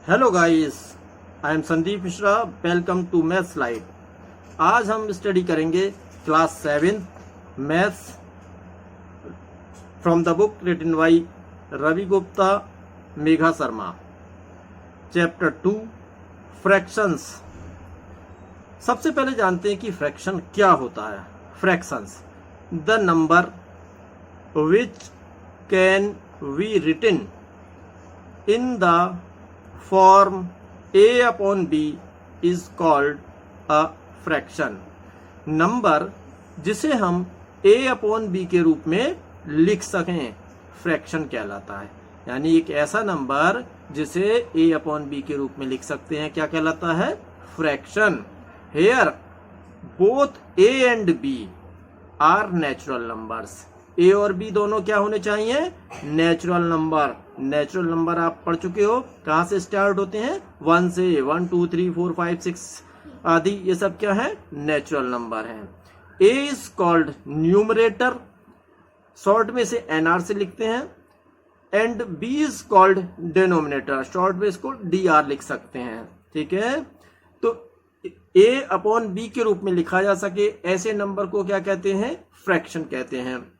Hello guys, I am Sandeep Mishra. Welcome to maths slide. आज हम study करेंगे class 7 maths from the book written by Ravi Gupta, Megha Sharma. Chapter 2 fractions. सबसे पहले जानते हैं कि फ्रैक्शन क्या होता है। Fractions the number which can be written in the form a upon b is called a fraction। Number जिसे हम a upon b के रूप में लिख सकें फ्रैक्शन कहलाता है। यानी एक ऐसा नंबर जिसे a upon b के रूप में लिख सकते हैं क्या कहलाता है? Fraction. Here both a and b are natural numbers। ए और बी दोनों क्या होने चाहिए? Natural number. नेचुरल नंबर आप पढ़ चुके हो, कहां से स्टार्ट होते हैं? 1 से। 1 2 3 4 5 6 आदि, ये सब क्या है? नेचुरल नंबर है। A is called numerator, short में से एनआर से लिखते हैं, and B is called denominator, short में इसको डी आर लिख सकते हैं। ठीक है, तो ए अपॉन बी के रूप में लिखा जा सके ऐसे नंबर को क्या कहते हैं? फ्रैक्शन कहते हैं।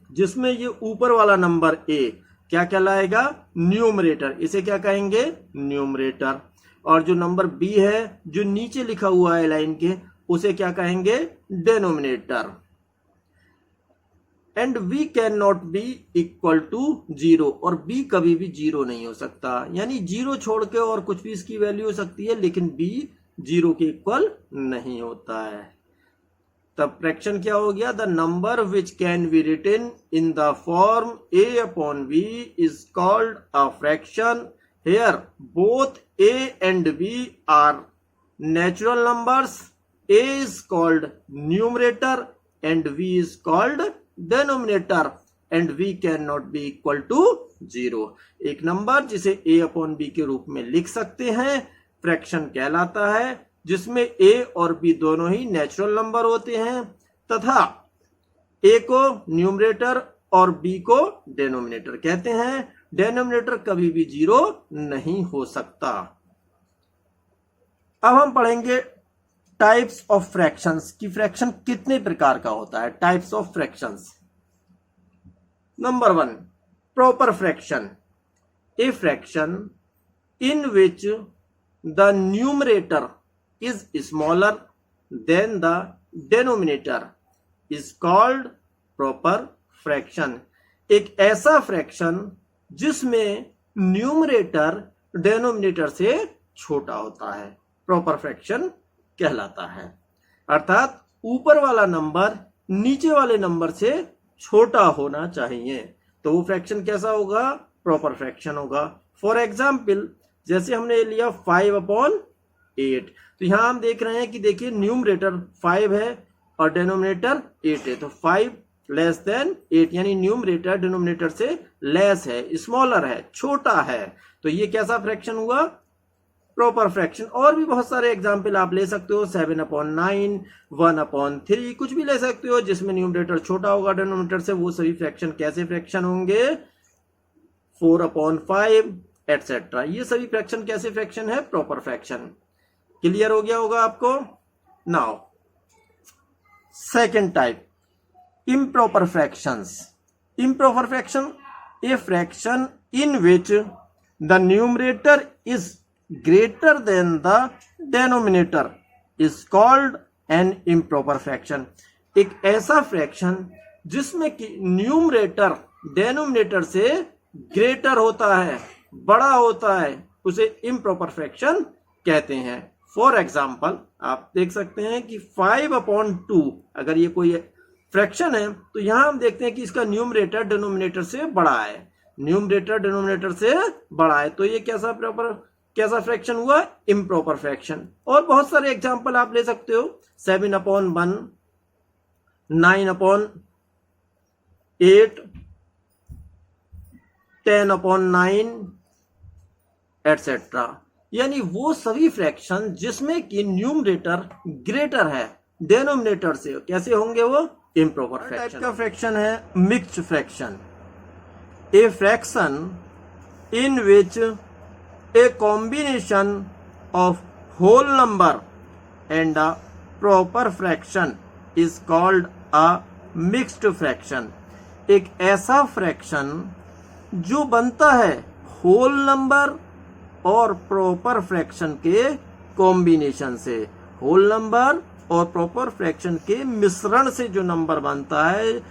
जिसमें ये ऊपर वाला नंबर ए क्या कहलाएगा? न्यूमरेटर। इसे क्या कहेंगे? न्यूमरेटर। और जो नंबर बी है जो नीचे लिखा हुआ है लाइन के, उसे क्या कहेंगे? Denominator. And V can not be equal to 0, और बी कभी भी 0 नहीं हो सकता। यानी 0 छोड़ के और कुछ भी इसकी वैल्यू हो सकती है, लेकिन बी 0 के इक्वल नहीं होता है। तब फ्रैक्शन क्या हो गया? The number which can be written in the form a upon b is called a fraction. Here both a and b are natural numbers. a is called numerator and b is called denominator, and v can not be equal to 0। एक number जिसे a upon b के रूप में लिख सकते हैं fraction कहलाता है, जिसमें a और b दोनों ही नेचुरल नंबर होते हैं, तथा a को न्यूमरेटर और b को डिनोमिनेटर कहते हैं। डिनोमिनेटर कभी भी 0 नहीं हो सकता। अब हम पढ़ेंगे टाइप्स ऑफ फ्रैक्शंस कि फ्रैक्शन कितने प्रकार का होता है। Types of fractions. Number 1, proper fraction. A fraction in which the numerator is smaller than the denominator is called proper fraction। एक ऐसा फ्रैक्शन जिसमें न्यूमरेटर डिनोमिनेटर से छोटा होता है प्रॉपर फ्रैक्शन कहलाता है। अर्थात ऊपर वाला नंबर नीचे वाले नंबर से छोटा होना चाहिए, तो वो फ्रैक्शन कैसा होगा? प्रॉपर फ्रैक्शन होगा। फॉर एग्जाम्पल, जैसे हमने लिया 5/8, तो यहां हम देख रहे हैं कि देखिए न्यूमरेटर 5 है और डिनोमिनेटर 8 है, तो 5 लेस देन 8, यानी न्यूमरेटर डिनोमिनेटर से लेस है, स्मॉलर है, छोटा है। तो ये कैसा फ्रैक्शन हुआ? Proper fraction. और भी बहुत सारे एग्जाम्पल आप ले सकते हो, 7/9, 1/3, कुछ भी ले सकते हो जिसमें न्यूमरेटर छोटा होगा डिनोमिनेटर से। वो सभी फ्रैक्शन कैसे फ्रैक्शन होंगे? 4/5 एटसेट्रा। ये सभी फ्रैक्शन कैसे फ्रैक्शन है? Proper fraction. क्लियर हो गया होगा आपको। Now second type, improper fractions. Improper fraction, a fraction in which the numerator is greater than the denominator is called an improper fraction. एक ऐसा फ्रैक्शन जिसमें कि न्यूमरेटर डिनोमिनेटर से ग्रेटर होता है, बड़ा होता है, उसे इम्प्रॉपर फ्रैक्शन कहते हैं। फॉर एग्जाम्पल, आप देख सकते हैं कि 5/2 अगर ये कोई फ्रैक्शन है, तो यहां हम देखते हैं कि इसका न्यूमरेटर डिनोमिनेटर से बड़ा है, न्यूमरेटर डिनोमिनेटर से बड़ा है, तो ये कैसा फ्रैक्शन हुआ? Improper fraction. और बहुत सारे एग्जाम्पल आप ले सकते हो, 7/1, 9/8, 10/9 एटसेट्रा। यानी वो सभी फ्रैक्शन जिसमें कि न्यूमरेटर ग्रेटर है डिनोमिनेटर से, कैसे होंगे वो? Improper fraction. टाइप का फ्रैक्शन है mixed fraction. A fraction in which a combination of whole number and a proper fraction is called a mixed fraction. एक ऐसा फ्रैक्शन जो बनता है होल नंबर और प्रॉपर फ्रैक्शन के कॉम्बिनेशन से, होल नंबर और प्रॉपर फ्रैक्शन के मिश्रण से जो नंबर बनता है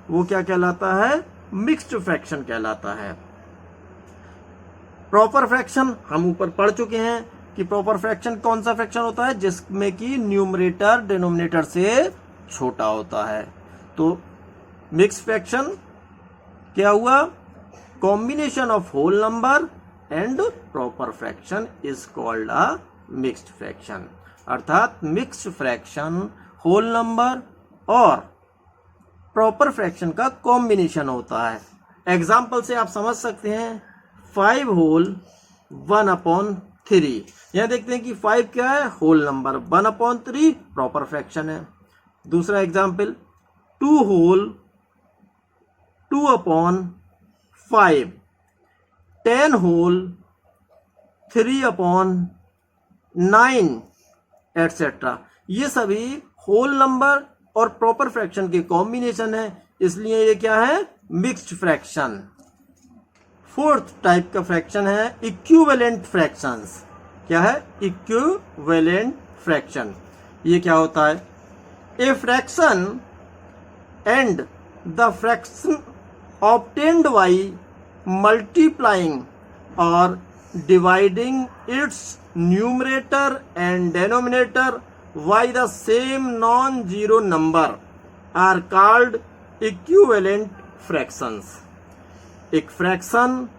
वो क्या कहलाता है? मिक्स्ड फ्रैक्शन कहलाता है। प्रॉपर फ्रैक्शन हम ऊपर पढ़ चुके हैं कि प्रॉपर फ्रैक्शन कौन सा फ्रैक्शन होता है? जिसमें कि न्यूमरेटर डिनोमिनेटर से छोटा होता है। तो मिक्स्ड फ्रैक्शन क्या हुआ? Combination of whole number and proper fraction is called a mixed fraction. अर्थात मिक्स्ड फ्रैक्शन होल नंबर और प्रॉपर फ्रैक्शन का कॉम्बिनेशन होता है। एग्जाम्पल से आप समझ सकते हैं 5 होल 1/3। यहां देखते हैं कि 5 क्या है? होल नंबर, 1/3 प्रॉपर फ्रैक्शन है। दूसरा एग्जाम्पल 2 होल 2/5, 10 होल 3/9 एटसेट्रा। ये सभी होल नंबर और प्रॉपर फ्रैक्शन के कॉम्बिनेशन है, इसलिए ये क्या है? Mixed fraction. फोर्थ टाइप का फ्रैक्शन है इक्विवेलेंट फ्रैक्शंस। क्या है? Equivalent fraction. ये क्या होता है? A fraction and the fraction obtained by multiplying और dividing its numerator and denominator by the same non-zero number are called equivalent fractions। एक फ्रैक्शन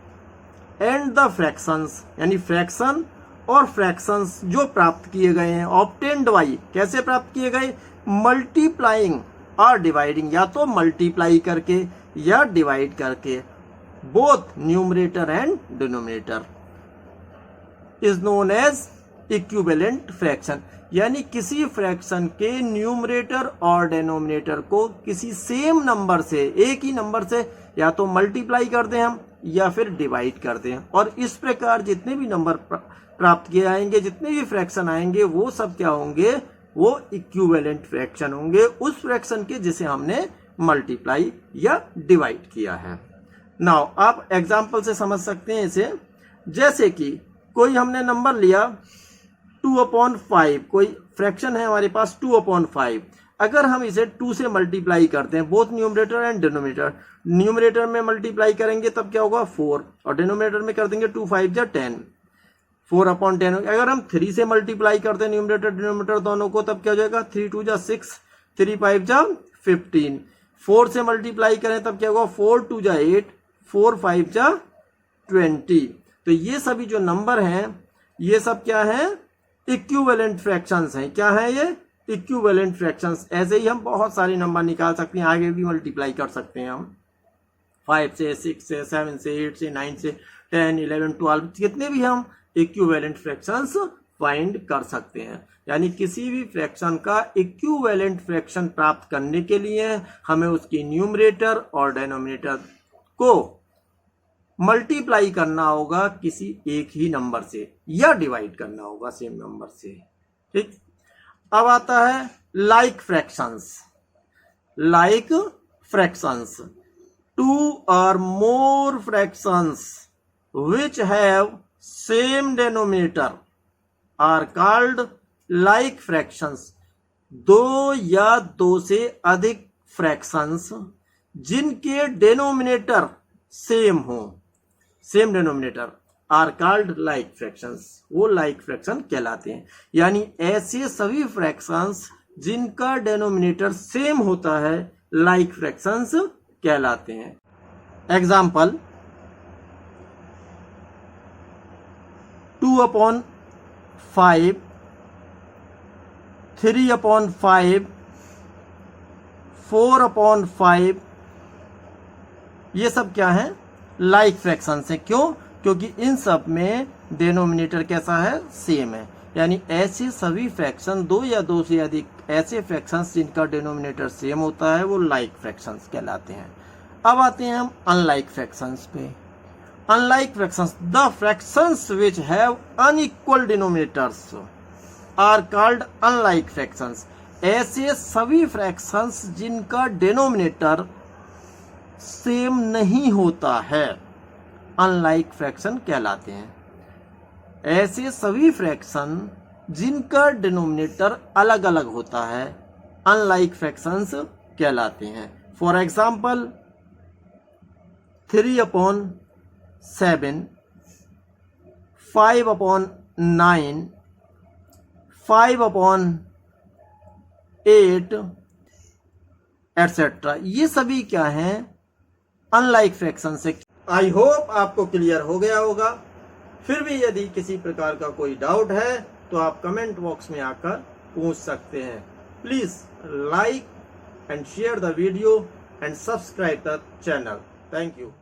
एंड द फ्रैक्शंस यानी फ्रैक्शन और फ्रैक्शंस जो प्राप्त किए गए हैं, ऑब्टेन्ड बाई कैसे प्राप्त किए गए? मल्टीप्लाइंग और डिवाइडिंग, या तो मल्टीप्लाई करके या डिवाइड करके, both numerator and denominator is known as equivalent fraction. यानी किसी फ्रैक्शन के न्यूमरेटर और डिनोमिनेटर को किसी सेम नंबर से, एक ही नंबर से या तो मल्टीप्लाई कर दें हम या फिर डिवाइड कर दें, और इस प्रकार जितने भी नंबर प्राप्त किए जाएंगे, जितने भी फ्रैक्शन आएंगे, वो सब क्या होंगे? वो इक्विवेलेंट फ्रैक्शन होंगे उस फ्रैक्शन के जिसे हमने मल्टीप्लाई या डिवाइड किया है। नाउ आप एग्जाम्पल से समझ सकते हैं इसे। जैसे कि कोई हमने नंबर लिया 2/5, कोई फ्रैक्शन है हमारे पास 2/5। अगर हम इसे 2 से मल्टीप्लाई करते हैं, both numerator and denominator, numerator में मल्टीप्लाई करेंगे तब क्या होगा? 4, और डिनोमिनेटर में कर देंगे 2 5 जा 10, 4/10। अगर हम 3 से मल्टीप्लाई करते हैं न्यूमरेटर डिनोमिनेटर दोनों को, तब क्या हो जाएगा? 3 2 जा 6, 3 5 जा 15। 4 से मल्टीप्लाई करें तब क्या होगा? 4 2 जा 8, 4 5 जा 20। तो ये सभी जो नंबर हैं ये सब क्या है? इक्विवेलेंट फ्रैक्शंस हैं। क्या है ये? Equivalent fractions. ऐसे ही हम बहुत सारे नंबर निकाल सकते हैं, आगे भी मल्टीप्लाई कर सकते हैं हम 5 से 6 से 7 से 8 से 9 से 10 11 12, कितने भी हम इक्विवेलेंट फ्रैक्शंस फाइंड कर सकते हैं। यानी किसी भी फ्रैक्शन का इक्विवेलेंट फ्रैक्शन प्राप्त करने के लिए हमें उसकी न्यूमरेटर और डिनोमिनेटर को मल्टीप्लाई करना होगा किसी एक ही नंबर से, या डिवाइड करना होगा सेम नंबर से। ठीक, अब आता है like fractions. Like fractions, 2 or more fractions which have same denominator are called like fractions। 2 या 2 से अधिक फ्रैक्शंस जिनके डेनोमिनेटर सेम हो, same denominator, are called like fractions, वो लाइक फ्रैक्शन कहलाते हैं। यानी ऐसे सभी फ्रैक्शंस जिनका डेनोमिनेटर सेम होता है लाइक फ्रैक्शंस कहलाते हैं। एग्जाम्पल 2/5, 3/5, 4/5, ये सब क्या है? लाइक फ्रैक्शन है। क्यों? क्योंकि इन सब में डिनोमिनेटर कैसा है? सेम है। यानी ऐसे सभी फ्रैक्शन, 2 या 2 से अधिक ऐसे फ्रैक्शंस जिनका डिनोमिनेटर सेम होता है वो लाइक फ्रैक्शंस कहलाते हैं। अब आते हैं हम अनलाइक फ्रैक्शंस पे। Unlike fractions, the fractions which have unequal denominators are called unlike fractions. ऐसे सभी फ्रैक्शंस जिनका डिनोमिनेटर सेम नहीं होता है अनलाइक फ्रैक्शन कहलाते हैं। ऐसे सभी फ्रैक्शन जिनका डिनोमिनेटर अलग अलग होता है अनलाइक फ्रैक्शंस कहलाते हैं। फॉर एग्जाम्पल 3/7, 5/9, 5/8 एटसेट्रा, ये सभी क्या हैं? अनलाइक फ्रैक्शन से। आई होप आपको क्लियर हो गया होगा। फिर भी यदि किसी प्रकार का कोई डाउट है तो आप कमेंट बॉक्स में आकर पूछ सकते हैं। Please like and share the video and subscribe the channel. Thank you.